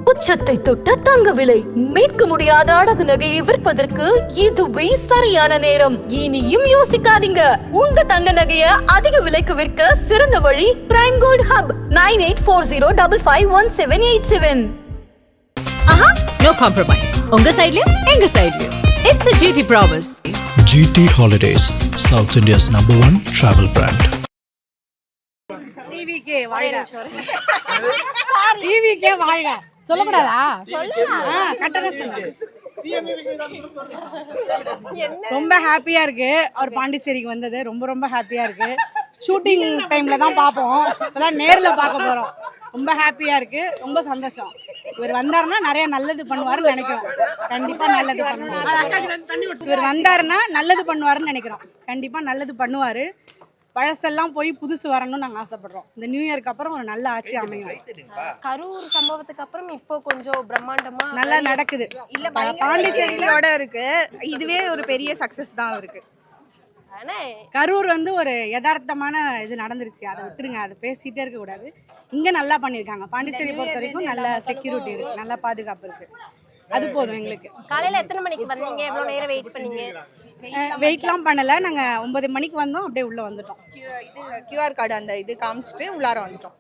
உச்சத்தை தொட்ட தங்க விலை மீட்க முடியாத அடகு நகையை விற்பதற்கு இதுவே சரியான நேரம். இனியும் யோசிக்காதீங்க. உங்க தங்க நகைய அதிக விலைக்கு விற்க சிறந்த வழி பிரைம் கோல்ட் ஹப் 9840551787. ஆஹா, no compromise. உங்க சைடுலயும் எங்க சைடுலயும். It's a GT promise. GT Holidays, South India's #1 travel brand. TVK வாழ்க. டிவிகே வாழ்க. சொல்லக்கூடாதா? கட்டதா சொன்னேன். ரொம்ப ஹாப்பியா இருக்கு அவர் பாண்டிச்சேரிக்கு வந்தது. ரொம்ப ரொம்ப ஹாப்பியா இருக்கு. ஷூட்டிங் டைம்ல தான் பார்ப்போம், அதான் நேர்ல பார்க்க போறோம். ரொம்ப ஹாப்பியா இருக்கு, ரொம்ப சந்தோஷம். இவர் வந்தாருன்னா நிறைய நல்லது பண்ணுவாருன்னு நினைக்கிறோம். கண்டிப்பா நல்லது பண்ணுவாரு. இவர் வந்தாருன்னா நல்லது பண்ணுவாருன்னு நினைக்கிறோம். கண்டிப்பா நல்லது பண்ணுவாரு. பழசெல்லாம் போய் புதுசு வரணும்னு நாங்கள் ஆசைப்படுறோம். இந்த நியூ இயர்க்கு அப்புறம் ஒரு நல்ல ஆட்சி அமையும். கரூர் சம்பவத்துக்கு அப்புறம் இப்போ கொஞ்சம் பிரம்மாண்டமா நல்லா நடக்குது. இல்ல பாண்டிச்சேரியோட இருக்கு. இதுவே ஒரு பெரிய சக்சஸ் தான் இருக்கு. கரூர் வந்து ஒரு யதார்த்தமான இது நடந்துருச்சு, அதை விட்டுருங்க, அதை பேசிட்டே இருக்க கூடாது. இங்க நல்லா பண்ணிருக்காங்க. பாண்டிச்சேரி பொறுத்த வரைக்கும் நல்ல செக்யூரிட்டி இருக்கு, நல்ல பாதுகாப்பு இருக்கு. அது போதும் எங்களுக்கு. காலையில எத்தனை மணிக்கு வந்தீங்க? எவ்வளவு நேரம் வெயிட் பண்ணீங்க? வெயிட்லாம் பண்ணல, நாங்க 9 மணிக்கு வந்தோம், அப்படியே உள்ள வந்துட்டோம். இது QR கார்டு அந்த இது காமிச்சிட்டு உள்ளார வந்துட்டோம்.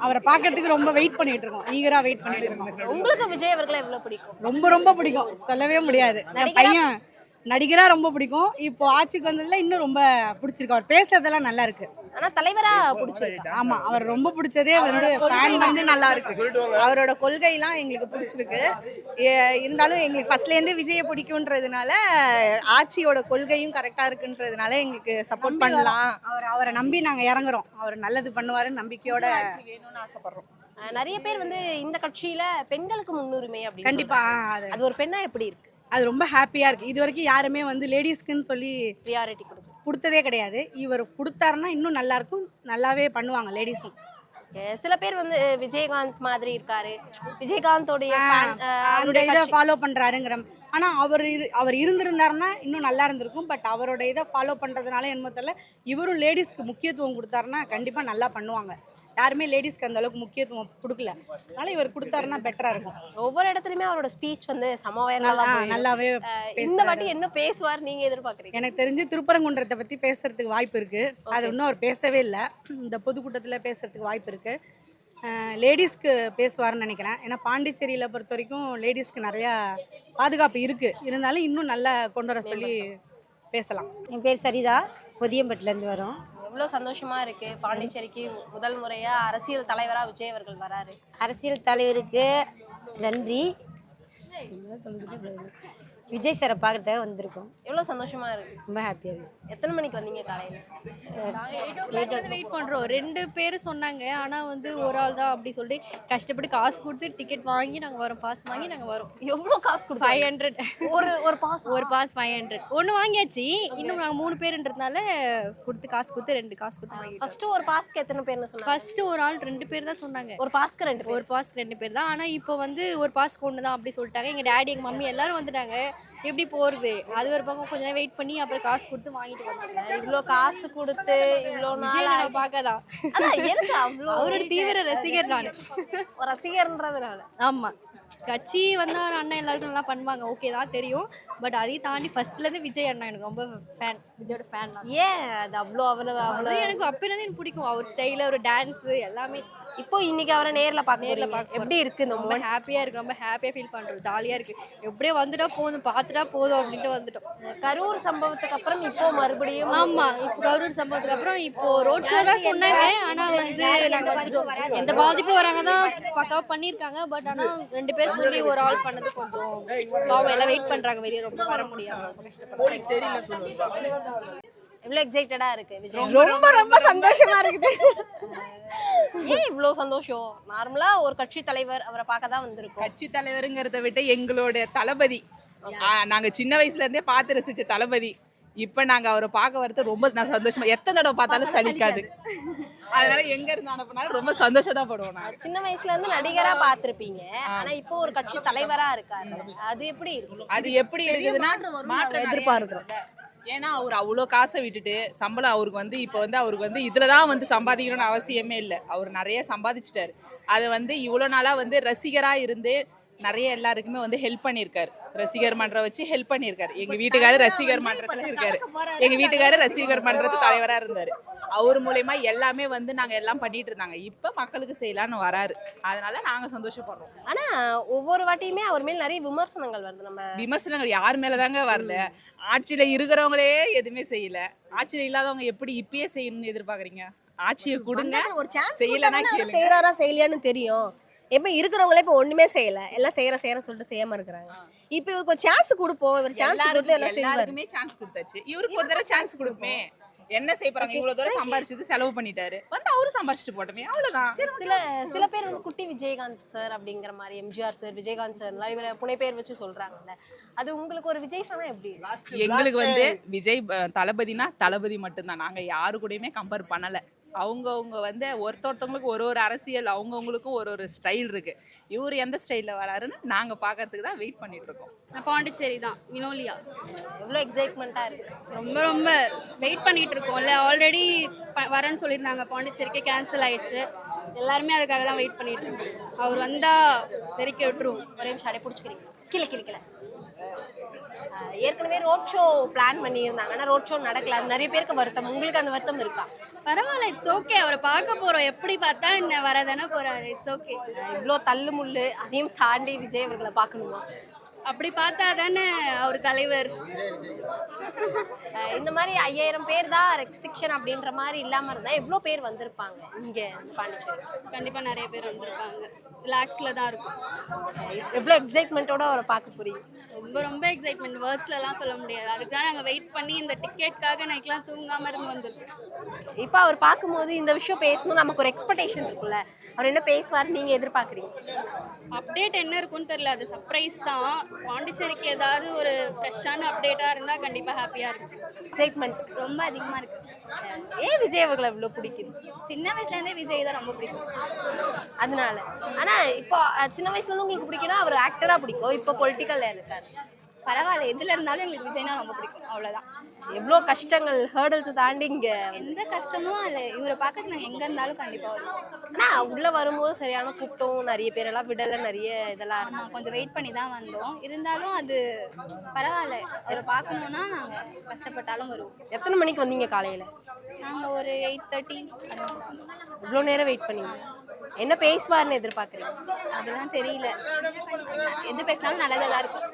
அவரை பார்க்கறதுக்கு ரொம்ப வெயிட் பண்ணிட்டு இருக்கோம், ஈகரா வெயிட் பண்ணிட்டு இருக்கோம். உங்களுக்கு விஜய் அவர்களை எவ்வளவு பிடிக்கும்? ரொம்ப ரொம்ப பிடிக்கும், சொல்லவே முடியாது. என் பையன் நடிகரா ரொம்ப பிடிக்கும். இப்போ ஆட்சிக்கு வந்ததுல இன்னும் ரொம்ப பிடிச்சிருக்கு. அவர் பேசுறதெல்லாம் நல்லா இருக்கு. ஆனா தலைவரா பிடிச்சிருக்கு. ஆமா, அவர் ரொம்ப பிடிச்சதே வந்து ஃபேன் வந்து நல்லா இருக்கு. அவரோட கொள்கைலாம் எங்களுக்கு பிடிச்சிருக்கு. இருந்தாலும் எங்களுக்கு ஃபர்ஸ்ட்ல இருந்து விஜயை பிடிக்கும்ன்றதுனால, ஆட்சியோட கொள்கையும் கரெக்டா இருக்குன்றதுனால எங்களுக்கு சப்போர்ட் பண்ணலாம். அவரை நம்பி நாங்க இறங்குறோம். அவர் நல்லது பண்ணுவாருன்னு நம்பிக்கையோட வேணும்னு ஆசைப்படுறோம். நிறைய பேர் வந்து இந்த கட்சியில பெண்களுக்கு முன்னுரிமை அப்படி கண்டிப்பா அது ஒரு பெண்ணா எப்படி இருக்கு? அது ரொம்ப ஹாப்பியா இருக்கு. இது வரைக்கும் யாருமே வந்து லேடிஸ்க்குன்னு சொல்லி ப்ரியாரிட்டி கொடுத்ததே கிடையாது. இவர் கொடுத்தாருன்னா இன்னும் நல்லா இருக்கும், நல்லாவே பண்ணுவாங்க லேடிஸும். சில பேர் வந்து விஜயகாந்த் மாதிரி இருக்காரு, விஜயகாந்தோடைய அவருடைய இதை ஃபாலோ பண்றாருங்கிற. ஆனா அவர் இருந்திருந்தாருன்னா இன்னும் நல்லா இருந்திருக்கும். பட் அவரோட இதை ஃபாலோ பண்றதுனால என்னமோ தெரியல, இவரும் லேடிஸ்க்கு முக்கியத்துவம் கொடுத்தாருன்னா கண்டிப்பா நல்லா பண்ணுவாங்க. யாருமே லேடிஸ்க்கு அந்த அளவுக்கு முக்கியத்துவம் கொடுக்கல, அதனால இவர் கொடுத்தாருன்னா பெட்டரா இருக்கும். ஒவ்வொரு இடத்துலயுமே அவரோட ஸ்பீச் வந்து நல்லாவே. இந்த வாட்டி என்ன பேசுவார் நீங்க எதிர்பார்க்கறீங்க? எனக்கு தெரிஞ்சு திருப்பரங்குன்றத்தை பத்தி பேசுறதுக்கு வாய்ப்பு இருக்கு. அது இன்னும் அவர் பேசவே இல்லை. இந்த பொதுக்கூட்டத்துல பேசுறதுக்கு வாய்ப்பு இருக்கு. லேடிஸ்க்கு பேசுவார்னு நினைக்கிறேன். ஏன்னா பாண்டிச்சேரியில பொறுத்த வரைக்கும் லேடிஸ்க்கு நிறைய பாதுகாப்பு இருக்கு. இருந்தாலும் இன்னும் நல்லா கொண்டு வர சொல்லி பேசலாம். என் பேர் சரிதா, பொதியம்பட்டிலேருந்து வரோம். எவ்வளவு சந்தோஷமா இருக்கு பாண்டிச்சேரிக்கு முதல் முறையா அரசியல் தலைவரா விஜய் அவர்கள் வராரு. அரசியல் தலைவருக்கு நன்றி. விஜய் சாரை பார்க்கறதுக்காக வந்திருக்கோம். எவ்வளவு சந்தோஷமா இருக்கு? ரொம்ப ஹாப்பியாக இருக்கு. எத்தனை மணிக்கு வந்தீங்க? காலையில வெயிட் பண்றோம். 2 பேர் சொன்னாங்க, ஆனா வந்து ஒரு ஆள் தான் அப்படி சொல்லிட்டு கஷ்டப்பட்டு காசு கொடுத்து டிக்கெட் வாங்கி நாங்க வரோம், பாஸ் வாங்கி நாங்க வரோம். எவ்வளவு காசு கொடுத்து? 500 ஒரு பாஸ் 500. ஒன்னு வாங்கியாச்சு, இன்னும் நாங்க 3 பேருன்றதுனால கொடுத்து காசு கொடுத்து 2 காசு கொடுத்து வாங்கி. ஃபர்ஸ்ட் ஒரு பாஸ்க்கு எத்தனை பேர்னு சொன்னாங்க? ஃபர்ஸ்ட் ஒரு ஆள் 2 பேர் தான் சொன்னாங்க. ஒரு பாஸ்க்கு 2 பேர். ஒரு பாஸ்க்கு 2 பேர் தான். ஆனா இப்போ வந்து ஒரு பாஸ்க்கு ஒன்று தான் அப்படி சொல்லிட்டாங்க. எங்க டாடி எங்க மம்மி எல்லாரும் வந்துட்டாங்க. எப்படி போறது? அது ஒரு பக்கம் கொஞ்ச நேரம் வெயிட் பண்ணி அப்புறம் காசு கொடுத்து வாங்கிட்டு வந்தாங்க. இவ்வளோ காசு கொடுத்து இவ்வளோ நாள் பார்க்கதான். எதுக்கு அவ்வளோ? அவரோட தீவிர ரசிகர் நான். ஒரு ரசிகர்ன்றதுனால. ஆமா, கட்சி வந்து ஒரு அண்ணன் எல்லாருக்கும் நல்லா பண்ணுவாங்க, ஓகே தான் தெரியும். பட் அதையும் தாண்டி ஃபர்ஸ்ட்லேருந்து விஜய் அண்ணா எனக்கு ரொம்ப ஃபேன், விஜயோட ஃபேன் தான். ஏன் அது அவ்வளோ அவ்வளோ எனக்கு அப்போலேருந்து எனக்கு பிடிக்கும். அவர் ஸ்டைலு, ஒரு டான்ஸு எல்லாமே. இப்போ இன்னைக்கு அவரை நேர்ல பார்க்க எப்படி இருக்கு? இந்த ரொம்ப ஹாப்பியா இருக்கு, ரொம்ப ஹாப்பியா ஃபீல் பண்றோம், ஜாலியா இருக்கு. எப்படியே வந்துட்டா போதும், பார்த்துட்டா போதும் அப்படின்ட்டு வந்துட்டோம். கரூர் சம்பவத்துக்கு அப்புறம் இப்போ மறுபடியும் ஆமா, இப்போ கரூர் சம்பவத்துக்கு அப்புறம் இப்போ ரோட் ஷோ தான் சொன்னாங்க. ஆனா வந்து நாங்க வந்துட்டோம். எந்த பாதிப்பும் வராங்க தான் பக்காவா பண்ணியிருக்காங்க. பட் ஆனா 2 பேர் சொல்லி ஒரு ஆள் பண்ணது கொஞ்சம் பாவம். எல்லாம் வெயிட் பண்றாங்க வெளியே, ரொம்ப வர முடியாம ரொம்ப கஷ்டப்படுறாங்க. எவ்வளவு எக்ஸைட்டடா இருக்கு விஜய்? ரொம்ப ரொம்ப சந்தோஷமா இருக்குது. ஏன் இவ்வளவு சந்தோஷம்? நார்மலா ஒரு கட்சி தலைவர் அவரை பார்க்க தான் வந்திருக்கோம். கட்சி தலைவருங்கிறத விட எங்களோட தளபதி, நாங்க சின்ன வயசுல இருந்தே பார்த்து ரசிச்ச தளபதி. இப்ப நாங்க அவரை பார்க்க வரது ரொம்ப சந்தோஷமா, எத்தனை தடவை பார்த்தாலும் சலிக்காது. அதனால எங்க இருந்து அனுப்பினாலும் ரொம்ப சந்தோஷம் படுவோம். சின்ன வயசுல இருந்து நடிகரா பார்த்திருப்பீங்க, ஆனா இப்போ ஒரு கட்சி தலைவரா இருக்காரு. அது எப்படி இருக்கு? அது எப்படி இருக்குதுன்னா மாற்றம் எதிர்பார்க்கிறோம். ஏன்னா அவர் அவ்வளோ காசை விட்டுட்டு சம்பளம் அவருக்கு வந்து இப்போ வந்து அவருக்கு வந்து இதில் தான் வந்து சம்பாதிக்கணும்னு அவசியமே இல்லை. அவர் நிறைய சம்பாதிச்சிட்டாரு. அதை வந்து இவ்வளோ நாளாக வந்து ரசிகராக இருந்து நிறைய எல்லாருக்குமே வந்து ஹெல்ப் பண்ணியிருக்காரு. ரசிகர் மன்றம் வச்சு ஹெல்ப் பண்ணியிருக்காரு. எங்கள் வீட்டுக்காரர் ரசிகர் மன்றத்தில் இருக்காரு. எங்கள் வீட்டுக்காரர் ரசிகர் மன்றத்து தலைவராக இருந்தார். அவர் மூலயமா எல்லாமே வந்து நாங்கள் எல்லாம் பண்ணிட்டு இருந்தாங்க. இப்போ மக்களுக்கு செய்யலான்னு வராரு. அதனால நாங்கள் சந்தோஷப்படுறோம். ஆனா ஒவ்வொரு வாட்டியுமே அவர் மேல் நிறைய விமர்சனங்கள் வருது. நம்ம விமர்சனங்கள் யார் மேலே தாங்க வரல. ஆட்சியில் இருக்கிறவங்களே எதுவுமே செய்யல. ஆட்சியில் இல்லாதவங்க எப்படி இப்பயே செய்யணும்னு எதிர்பார்க்குறீங்க? ஆட்சியை கொடுங்க, ஒரு சான்ஸ் செய்யலைன்னா கேளுங்க. செய்யறாரா செய்யலையான்னு தெரியும். எப்ப இருக்கிறவங்களே இப்ப ஒண்ணுமே செய்யல, எல்லாம் செய்யற சொல்லிட்டு செய்யாம இருக்கிறாங்க. இப்ப இவருக்கு ஒரு சான்ஸ் கொடுப்போம். இவர் சான்ஸ் கொடுத்து எல்லாம் செய்வாரு. எல்லாருக்குமே சான்ஸ் கொடுத்தாச்சு. இவருக்கு ஒரு தடவை சான்ஸ் கொடுப்போமே. என்ன செய்ய போறாங்க? இவ்வளவு தூரம் சம்பாரிச்சது செலவு பண்ணிட்டாரு. வந்து அவரும் சம்பாரிச்சுட்டு போட்டோமே, அவ்வளவுதான். சில பேர் வந்து குட்டி விஜயகாந்த் சார் அப்படிங்கிற மாதிரி, எம்ஜிஆர் சார், விஜயகாந்த் சார் எல்லாம் இவரை புனை பேர் வச்சு சொல்றாங்கல்ல. அது உங்களுக்கு ஒரு விஜய் ஃபேனா எப்படி? எங்களுக்கு வந்து விஜய் தளபதினா தளபதி மட்டும்தான். நாங்க யாரு கூடயுமே கம்பேர் பண்ணல. அவங்கவுங்க வந்து ஒருத்தவங்களுக்கு ஒரு ஒரு அரசியல், அவங்கவுங்களுக்கும் ஒரு ஒரு ஸ்டைல் இருக்கு. இவர் எந்த ஸ்டைலில் வராருன்னு நாங்க பார்க்கறதுக்கு தான் வெயிட் பண்ணிட்டு இருக்கோம். நான் பாண்டிச்சேரி தான், வினோலியா. எவ்வளோ எக்ஸைட்மெண்ட்டாக இருக்கு. ரொம்ப வெயிட் பண்ணிட்டு இருக்கோம்ல. ஆல்ரெடி வரேன்னு சொல்லியிருந்தாங்க, பாண்டிச்சேரிக்கே கேன்சல் ஆயிடுச்சு. எல்லாருமே அதுக்காக தான் வெயிட் பண்ணிட்டு இருக்கோம். அவர் வந்தா தெரிக்க விட்டுருவோம். ஒரே நிமிஷம் அடைய பிடிச்சிக்கிறீங்க. கீழே ஏற்கனவே ரோட் ஷோ பிளான் பண்ணியிருந்தாங்க. ஆனால் ரோட் ஷோ நடக்கல. அது நிறைய பேருக்கு வருத்தம். உங்களுக்கு அந்த வருத்தம் இருக்கா? பரவாயில்ல, இட்ஸ் ஓகே. அவரை பார்க்க போறோம். எப்படி பார்த்தா என்ன வரதானே போறாரு. It's okay. இவ்வளோ தள்ளு முள்ளு அதையும் தாண்டி விஜய் அவர்களை பார்க்கணுமா? அப்படி பார்த்தா தானே அவர் தலைவர். இந்த மாதிரி 5000 பேர் தான் ரெஸ்ட்ரிக்ஷன் அப்படின்ற மாதிரி இல்லாம இருந்தா எவ்வளோ பேர் வந்திருப்பாங்க இங்க பாண்டிச்சேரி? கண்டிப்பா நிறைய பேர் வந்திருப்பாங்க. லாக்ஸ்ல தான் இருக்கும். எவ்வளோ எக்ஸைட்மெண்ட்டோட அவரை பார்க்க போறீங்க? ரொம்ப எக்ஸைட்மெண்ட். வேர்ட்ஸ்லாம் சொல்ல முடியாது. அதுக்கு தான் நாங்கள் வெயிட் பண்ணி இந்த டிக்கெட்காக நைட்லாம் தூங்காம இருந்து வந்திருக்கோம். இப்போ அவர் பார்க்கும்போது இந்த விஷயம் பேசணும், நமக்கு ஒரு எக்ஸ்பெக்டேஷன் இருக்குல்ல. அவர் என்ன பேசுவார் நீங்க எதிர்பார்க்குறீங்க? அப்டேட் என்ன இருக்குன்னு தெரியல. அது சர்ப்ரைஸ் தான். பாண்டிச்சேரிக்கு ஏதாவது ஒரு ஃப்ரெஷ்ஷான அப்டேட்டாக இருந்தால் கண்டிப்பாக ஹாப்பியாக இருக்கும். எக்ஸைட்மெண்ட் ரொம்ப அதிகமாக இருக்கு. ஏன் விஜய் அவர்களை இவ்வளோ பிடிக்குது? சின்ன வயசுலேருந்தே விஜய் தான் ரொம்ப பிடிக்கும். அதனால. ஆனால் இப்போ சின்ன வயசுலேருந்து உங்களுக்கு பிடிக்கும்னா அவர் ஆக்டராக பிடிக்கும். இப்போ பொலிட்டிக்கல் இருக்காரு. பரவாயில்ல, எதுல இருந்தாலும் எங்களுக்கு விஜய்னா ரொம்ப பிடிக்கும். அவ்வளோதான். எவ்வளோ கஷ்டங்கள், ஹேர்டல்ஸ் தாண்டி இங்கே எந்த கஷ்டமும் இல்லை. இவரை பார்க்கறது நாங்கள் எங்கே இருந்தாலும் கண்டிப்பாக வருவோம். ஆனால் உள்ளே வரும்போது சரியான கூட்டம், நிறைய பேரெல்லாம் விடலை, நிறைய இதெல்லாம் ஆமாம், கொஞ்சம் வெயிட் பண்ணி தான் வந்தோம். இருந்தாலும் அது பரவாயில்ல. அவரை பார்க்கணுன்னா நாங்கள் கஷ்டப்பட்டாலும் வருவோம். எத்தனை மணிக்கு வந்தீங்க காலையில்? நாங்கள் ஒரு 8:30 அந்த மாதிரி வந்தோம். இவ்வளோ நேரம் வெயிட் பண்ணீங்க. என்ன பேசுவார்னு எதிர்பார்க்குறீங்க? அதெல்லாம் தெரியல. எது பேசினாலும் நல்லதாக தான் இருக்கும்.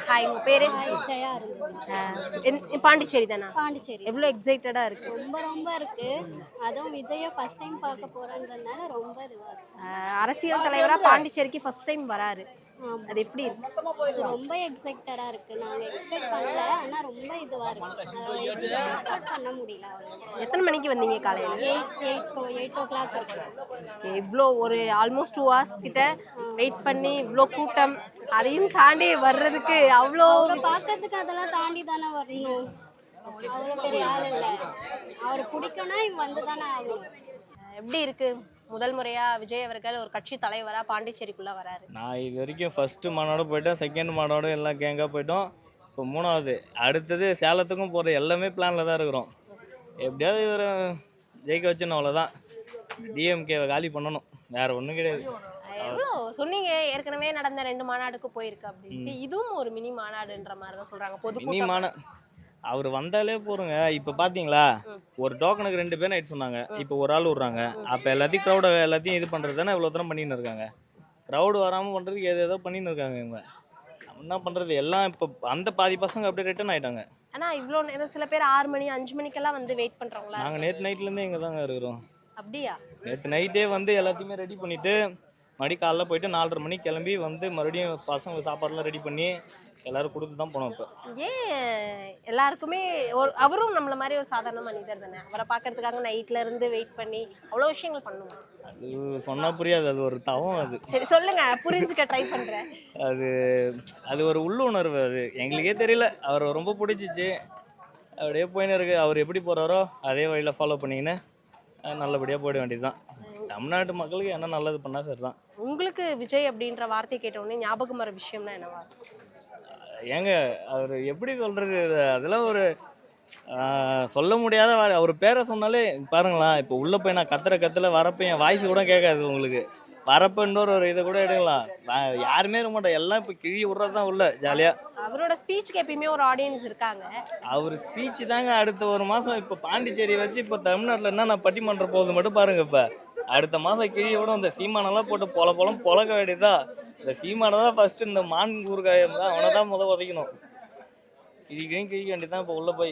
ஹாய், உங்கள் பேர்? ஜெயா இருக்கு. பாண்டிச்சேரி தானா? பாண்டிச்சேரி. எவ்வளோ எக்ஸைட்டடாக இருக்கு? ரொம்ப இருக்கு. அதுவும் விஜயை ஃபர்ஸ்ட் டைம் பார்க்க போறேன்றதுனால ரொம்ப இதுவா இருக்கு. அரசியல் தலைவராக பாண்டிச்சேரிக்கு ஃபர்ஸ்ட் டைம் வராரு. அது எப்படி இருக்கு? ரொம்ப எக்ஸைட்டடா இருக்கு. நாங்க எக்ஸ்பெக்ட் பண்ணல, ஆனா ரொம்ப இதுவா இருக்கு. எக்ஸ்பெக்ட் பண்ண முடியல. எத்தனை மணிக்கு வந்தீங்க காலையில்? 8 o'clock இருக்கு. இவ்வளோ ஒரு ஆல்மோஸ்ட் 2 hours கிட்ட வெயிட் பண்ணி இவ்வளோ கூட்டம், அதையும் தாண்டி வர்றதுக்கு அவ்வளோ பார்க்கறதுக்கு அதெல்லாம் தாண்டி தானே வரணும். அவ்வளோ பெரிய ஆள் இல்லை. அவரை பிடிக்கும்னா வந்து தானே ஆகணும். எப்படி இருக்கு? முதல் முறையா விஜய் அவர்கள் ஒரு கட்சி தலைவரா பாண்டிச்சேரிக்குள்ள வராரு. நான் இது வரைக்கும் ஃபர்ஸ்ட் மாநாடு போயிட்டேன், செகண்ட் மாநாடு எல்லாம் கேங்காக போயிட்டோம். இப்போ 3வது, அடுத்தது சேலத்துக்கும் போகிற எல்லாமே பிளானில் தான் இருக்கிறோம். எப்படியாவது இவர் ஜெயிக்க வச்சுன்னு அவ்வளோதான். டிஎம்கேவை காலி பண்ணணும், வேற ஒன்றும் கிடையாது. எவ்வளோ சொன்னீங்க, ஏற்கனவே நடந்த 2 மாநாடுக்கு போயிருக்கு அப்படின்ட்டு. இதுவும் ஒரு மினி மாநாடுன்ற மாதிரி தான் சொல்றாங்க. பொதுக்கூட்டம் அவர் வந்தாலே போறங்க. இப்போ பார்த்தீங்களா, ஒரு டோக்கனுக்கு 2 பேர் நைட் சொன்னாங்க, இப்போ ஒரு ஆள் விட்றாங்க. அப்போ எல்லாத்தையும் க்ரௌடை எல்லாத்தையும் இது பண்ணுறது தானே இவ்வளோ தூரம் பண்ணின்னு இருக்காங்க. க்ரௌடு வராமல் பண்ணுறதுக்கு ஏதோ பண்ணின்னு இருக்காங்க இவங்க. என்ன பண்ணுறது, எல்லாம் இப்போ அந்த பாதி பசங்க அப்படியே ரிட்டர்ன் ஆகிட்டாங்க. ஆனால் இவ்வளோ நேரம் சில பேர் 6 மணி 5 மணிக்கெல்லாம் வந்து வெயிட் பண்ணுறவங்களா? நாங்கள் நேற்று நைட்லேருந்தே இங்கே தாங்க இருக்கிறோம். அப்படியா? நேற்று நைட்டே வந்து எல்லாத்தையுமே ரெடி பண்ணிவிட்டு மறுபடியும் காலைல போயிட்டு 4:30 மணிக்கு கிளம்பி வந்து மறுபடியும் பசங்க சாப்பாடுலாம் ரெடி பண்ணி எல்லாரும் கொடுத்து தான் போனோம். இப்போ ஏன் எல்லாருக்குமே அவரும் நம்மள மாதிரி ஒரு சாதாரண மனிதர் தானே. அவரை பார்க்கறதுக்காக நைட்ல இருந்து வெயிட் பண்ணி அவ்வளோ விஷயங்கள் பண்ணுவோம். அது சொன்னால் புரியாது, அது ஒரு தவம். அது சரி சொல்லுங்க, புரிஞ்சுக்க ட்ரை பண்ணுறேன். அது ஒரு உள்ளுணர்வு. அது எங்களுக்கே தெரியல, அவர் ரொம்ப பிடிச்சிச்சு. அப்படியே போயின்னு இருக்கு. அவர் எப்படி போகிறாரோ அதே வழியில் ஃபாலோ பண்ணிக்கின்னு நல்லபடியாக போயிட வேண்டியது தான். தமிழ்நாட்டு மக்களுக்கு என்ன நல்லது பண்ணால் சரி தான். உங்களுக்கு விஜய் அப்படின்ற வார்த்தை கேட்டவுடனே ஞாபகம் வர விஷயம்னா என்னவா? ஏங்க அவர் எப்படி சொல்றது அதெல்லாம் ஒரு சொல்ல முடியாத அவர் பேரை சொன்னாலே பாருங்களேன். இப்போ உள்ள போய் நான் கத்துல வரப்ப என் வாய்ஸ் கூட கேட்காது உங்களுக்கு. வரப்ப இன்னொரு ஒரு இதை கூட எடுக்கலாம். யாருமே இருக்க மாட்டோம், எல்லாம் இப்போ கிழி விட்றது தான் உள்ள ஜாலியாக. அவரோட ஸ்பீச்சுக்கு எப்பயுமே ஒரு ஆடியன்ஸ் இருக்காங்க. அவர் ஸ்பீச் தாங்க அடுத்த ஒரு மாதம் இப்போ பாண்டிச்சேரி வச்சு இப்போ தமிழ்நாட்டில் என்ன நான் பட்டிமன்றம் போகுது மட்டும் பாருங்க. இப்போ அடுத்த மாதம் கிழியை விட இந்த சீமானெல்லாம் போட்டு பொழக்க வேண்டியதா. இந்த சீமானை தான் ஃபர்ஸ்ட் இந்த மான் ஊறுகாயம் தான் அவனை தான் உதைக்கணும். கிழிக்க வேண்டியதான் இப்போ உள்ள போய்